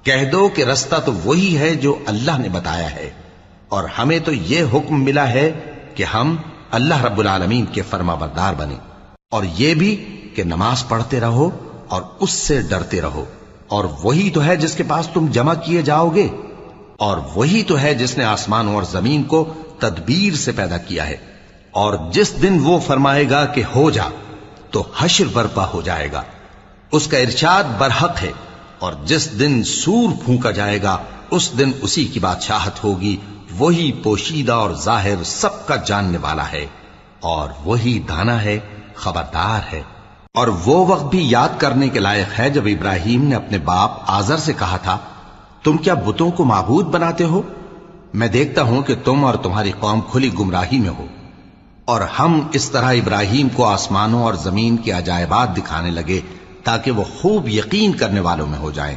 کہہ دو کہ رستہ تو وہی ہے جو اللہ نے بتایا ہے، اور ہمیں تو یہ حکم ملا ہے کہ ہم اللہ رب العالمین کے فرما بردار بنیں، اور یہ بھی کہ نماز پڑھتے رہو اور اس سے ڈرتے رہو، اور وہی تو ہے جس کے پاس تم جمع کیے جاؤ گے، اور وہی تو ہے جس نے آسمانوں اور زمین کو تدبیر سے پیدا کیا ہے، اور جس دن وہ فرمائے گا کہ ہو جا تو حشر برپا ہو جائے گا، اس کا ارشاد برحق ہے، اور جس دن سور پھونکا جائے گا اس دن اسی کی بادشاہت ہوگی، وہی پوشیدہ اور ظاہر سب کا جاننے والا ہے، اور وہی دانا ہے، خبردار ہے۔ اور وہ وقت بھی یاد کرنے کے لائق ہے جب ابراہیم نے اپنے باپ آزر سے کہا تھا، تم کیا بتوں کو معبود بناتے ہو؟ میں دیکھتا ہوں کہ تم اور تمہاری قوم کھلی گمراہی میں ہو۔ اور ہم اس طرح ابراہیم کو آسمانوں اور زمین کے عجائبات دکھانے لگے تاکہ وہ خوب یقین کرنے والوں میں ہو جائیں۔